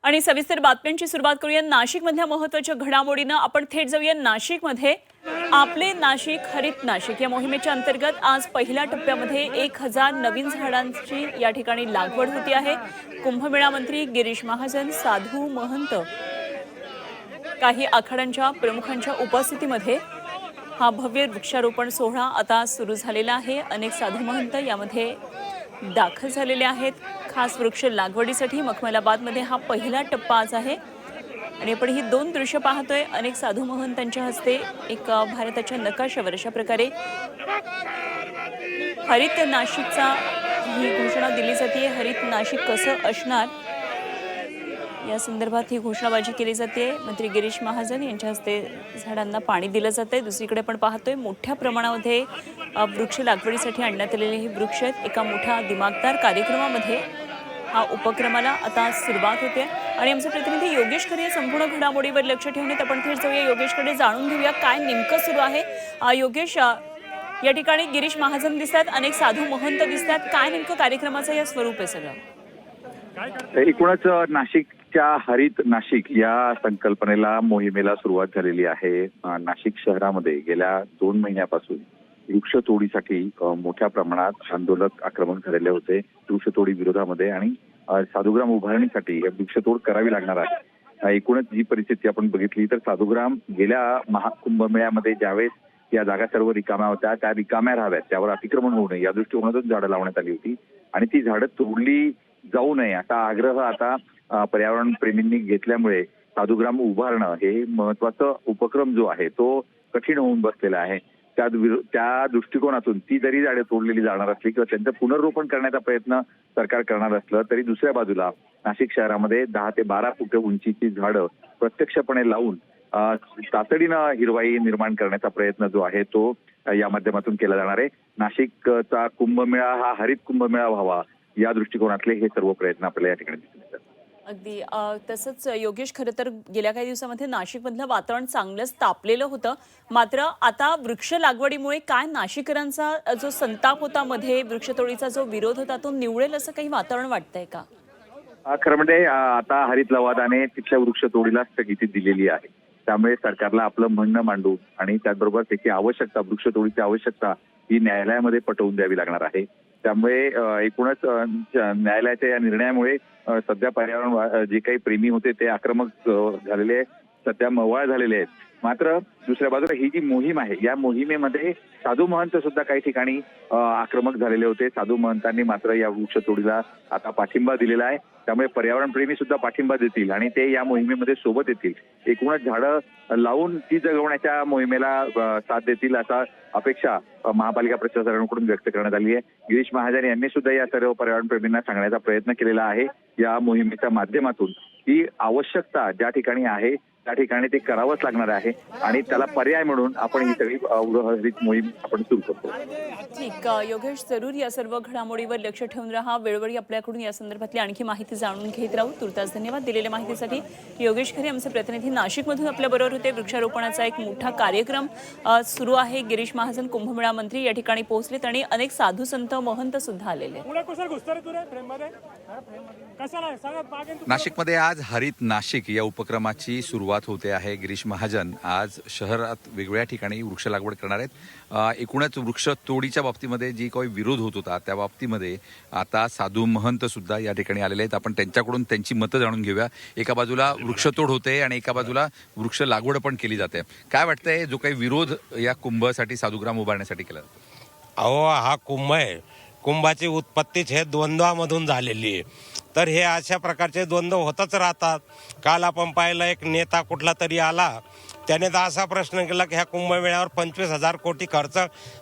आणि सविस्तर बातम्यांची सुरुवात करूया नाशिकमधल्या महत्त्वाच्या घडामोडींना। आपण थेट जाऊया नाशिकमध्ये। आपले नाशिक हरित नाशिक या मोहिमेच्या अंतर्गत आज पहिल्या टप्प्यामध्ये 1000 नवीन झाडांची या ठिकाणी लागवड होती आहे। कुंभमेळा मंत्री गिरीश महाजन, साधू महंत, काही आखाड्यांच्या प्रमुखांच्या उपस्थितीमध्ये हा भव्य वृक्षारोपण सोहळा आता सुरू झालेला आहे। अनेक साधू महंत यामध्ये दाखल झालेले आहेत। खास वृक्ष लागवडीसाठी मखमलाबादमध्ये हा पहिला टप्पा आज आहे आणि आपण ही दोन दृश्य पाहतोय। अनेक साधू महंतांच्या हस्ते एक भारताच्या नकाशावर अशा प्रकारे हरित नाशिकचा ही घोषणा दिली जाते। हरित नाशिक कसं असणार या संदर्भात ही घोषणाबाजी केली जाते। मंत्री गिरीश महाजन यांच्या हस्ते झाडांना पाणी दिलं जातंय। दुसरीकडे आपण पाहतोय मोठ्या प्रमाणामध्ये वृक्ष लागवडीसाठी आणण्यात आलेले हे वृक्ष आहेत। एका मोठ्या दिमागदार कार्यक्रमामध्ये हा उपक्रमाला आता सुरुवात होते आणि आमचे प्रतिनिधी योगेश खरे संपूर्ण घडामोडीवर लक्ष ठेवून आपण थेट जाऊया योगेशकडे, जाणून घेऊया काय नेमकं सुरू आहे। योगेश, या ठिकाणी गिरीश महाजन दिसतात, अनेक साधू महंत दिसतात, काय नेमकं कार्यक्रमाचं या स्वरूप आहे सगळं? एकूणच नाशिकच्या हरित नाशिक या संकल्पनेला, मोहिमेला सुरुवात झालेली आहे। नाशिक शहरामध्ये गेल्या 2 महिन्यापासून वृक्षतोडीसाठी मोठ्या प्रमाणात आंदोलक आक्रमक झालेले होते। वृक्षतोडी विरोधामध्ये आणि साधुग्राम उभारणीसाठी वृक्षतोड करावी लागणार आहे। एकूणच जी परिस्थिती आपण बघितली तर साधुग्राम गेल्या महाकुंभमेळ्यामध्ये ज्यावेळेस या जागा सर्व रिकाम्या होत्या, त्या रिकाम्या राहाव्यात, त्यावर अतिक्रमण होऊ नये या दृष्टिकोनातून झाडं लावण्यात आली होती आणि ती झाडं तोडली जाऊ नये असा आग्रह आता पर्यावरण प्रेमींनी घेतल्यामुळे साधुग्राम उभारणं हे महत्वाचं उपक्रम जो आहे तो कठीण होऊन बसलेला आहे। त्या दृष्टिकोनातून ती जरी झाडे तोडलेली जाणार असली किंवा त्यांचं पुनर्रोपण करण्याचा प्रयत्न सरकार करणार असलं तरी दुसऱ्या बाजूला नाशिक शहरामध्ये 10 ते 12 फूट उंचीची झाडं प्रत्यक्षपणे लावून तातडीनं हिरवाई निर्माण करण्याचा प्रयत्न जो आहे तो या माध्यमातून केला जाणार आहे। नाशिकचा कुंभमेळा हा हरित कुंभमेळा व्हावा या दृष्टिकोनातले हे सर्व प्रयत्न आपल्याला या ठिकाणी दिसून येतात। अगदी तसंच योगेश, खरं तर गेल्या काही दिवसांमध्ये नाशिकमधलं वातावरण चांगलंच तापलेलं होतं, मात्र आता वृक्ष लागवडीमुळे काय नाशिकरांचा जो संताप होता, मध्ये वृक्षतोडीचा जो विरोध होता, तो निवळेल असं काही वातावरण वाटतंय का? खरं म्हणजे आता हरित लवादाने तिथल्या वृक्षतोडीला स्थगिती दिलेली आहे। त्यामुळे सरकारला आपलं म्हणणं मांडून आणि त्याचबरोबर त्याची आवश्यकता, वृक्षतोडीची आवश्यकता ही न्यायालयामध्ये पटवून द्यावी लागणार आहे। त्यामुळे एकूणच न्यायालयाच्या या निर्णयामुळे सध्या पर्यावरण जे काही प्रेमी होते ते आक्रमक झालेले, सध्या मवाळ झालेले आहेत। मात्र दुसऱ्या बाजूला ही जी मोहीम आहे या मोहिमेमध्ये साधू महंत सुद्धा काही ठिकाणी आक्रमक झालेले होते। साधू महंतांनी मात्र या वृक्षतोडीला आता पाठिंबा दिलेला आहे। त्यामुळे पर्यावरण प्रेमी सुद्धा पाठिंबा देतील आणि ते या मोहिमेमध्ये सोबत येतील। एकूणच झाडं लावून ती जगवण्याच्या मोहिमेला साथ देतील असा अपेक्षा महापालिका प्रशासनाकडून व्यक्त करण्यात आली आहे। गिरीश महाजन यांनी सुद्धा या सर्व पर्यावरण प्रेमींना सांगण्याचा प्रयत्न केलेला आहे या मोहिमेच्या माध्यमातून की आवश्यकता ज्या ठिकाणी आहे त्या ठिकाणी ते करावंच लागणार आहे आणि त्याला पर्याय म्हणून आपण ही सगळी हरित मोहीम आपण सुरू करतो। ठीक, योगेश, जरूर या सर्व घडामोडीवर लक्ष ठेवून राहा। वेळोवेळी आपल्याकडून या संदर्भातली आणखी माहिती जाणून घेत राहू। तुर्तास धन्यवाद दिलेल्या माहितीसाठी। योगेश खरे आमचे प्रतिनिधी नाशिकमधून आपल्याबरोबर होते। वृक्षारोपणाचा एक मोठा कार्यक्रम सुरू आहे। गिरीश महाजन, कुंभमेळा मंत्री या ठिकाणी पोहोचलेत आणि अनेक साधू संत महंत सुद्धा आलेले। नाशिकमध्ये आज हरित नाशिक या उपक्रमाची सुरुवात होते आहे। गिरीश महाजन आज शहरात वेगवेगळ्या ठिकाणी वृक्ष लागवड करणार आहेत। एकूणच वृक्ष तोडीच्या बाबतीमध्ये जी काही विरोध होत होता त्या बाबतीमध्ये आता साधू महंत सुद्धा या ठिकाणी आलेले आहेत। आपण त्यांच्याकडून त्यांची मतं जाणून घेऊया। एका बाजूला वृक्षतोड होते आणि एका बाजूला वृक्ष लागवड पण केली जाते। काय वाटतंय जो काही विरोध या कुंभसाठी, साधुग्राम उभारण्यासाठी केला जातो? अहो, हा कुंभ आहे, कुंभाची उत्पत्तीच हे द्वंद्वामधून झालेली आहे। तर हे अशा प्रकारचे द्वंद्व होतच राहतात। काल आपण पाहिलं एक नेता कुठला तरी आला, त्याने तर असा प्रश्न केला की ह्या कुंभमेळ्यावर 25,000 कोटी खर्च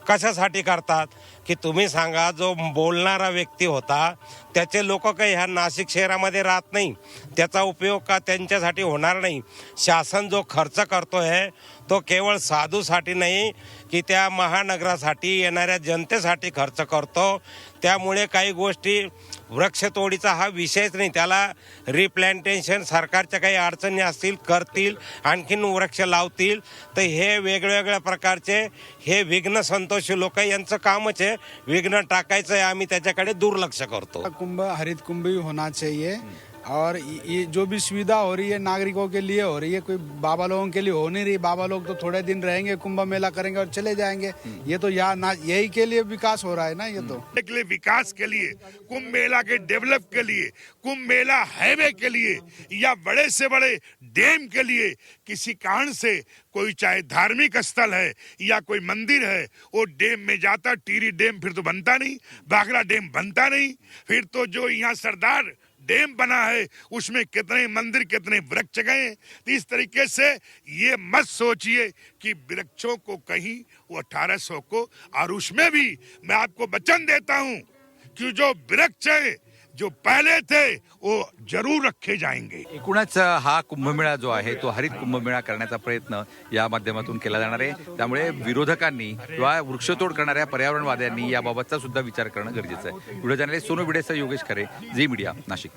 कशासाठी करतात? की तुम्ही सांगा, जो बोलणारा व्यक्ती होता त्याचे लोक काही ह्या नाशिक शहरामध्ये राहत नाही, त्याचा उपयोग का त्यांच्यासाठी होणार नाही? शासन जो खर्च करतोय तो केवळ साधूसाठी नाही की त्या महानगरासाठी येणाऱ्या जनतेसाठी खर्च करतो। त्यामुळे काही गोष्टी, वृक्षतोडीचा हा विषयच नाही, त्याला रिप्लांटेशन सरकारच्या काही अडचणी असतील करतील, आणखीन वृक्ष लावतील। तर हे वेगवेगळ्या प्रकारचे हे विघ्न संतोषी लोक यांचं कामच आहे, विघ्न टाकायचं आहे, आम्ही त्याच्याकडे दुर्लक्ष करतो। कुंभ हरित कुंभ ही होना चाहिए। और ये जो भी सुविधा हो रही है नागरिकों के लिए हो रही है, कोई बाबा लोगों के लिए हो नहीं रही। बाबा लोग तो थोड़े दिन रहेंगे, कुंभ मेला करेंगे और चले जाएंगे। ये तो यही के लिए विकास हो रहा है ना। ये तो के लिए विकास के लिए, कुंभ मेला के डेवलप के लिए, कुंभ मेला हाईवे के लिए या बड़े से बड़े डैम के लिए, किसी कारण से कोई चाहे धार्मिक स्थल है या कोई मंदिर है वो डैम में जाता, टिहरी डैम फिर तो बनता नहीं, भाखड़ा डैम बनता नहीं। फिर तो जो यहाँ सरदार डैम बना है उसमें कितने मंदिर कितने वृक्ष गए। तो इस तरीके से ये मत सोचिए कि वृक्षों को कहीं वो 1800 को, और उसमें भी मैं आपको वचन देता हूं कि जो वृक्ष है जो पहले थे वो जरूर रखे जाएंगे। एकूणच हा कुंभमेळा जो आहे तो हरित कुंभमेळा करण्याचा प्रयत्न या माध्यमातून केला जाणार आहे। त्यामुळे विरोधकांनी किंवा वृक्षतोड करणाऱ्या पर्यावरणवाद्यांनी याबाबतचा सुद्धा विचार करणं गरजेचं आहे। व्हिडिओ जर्नलिस्ट सोनू भिडेसह योगेश खरे, झी मीडिया, नाशिक।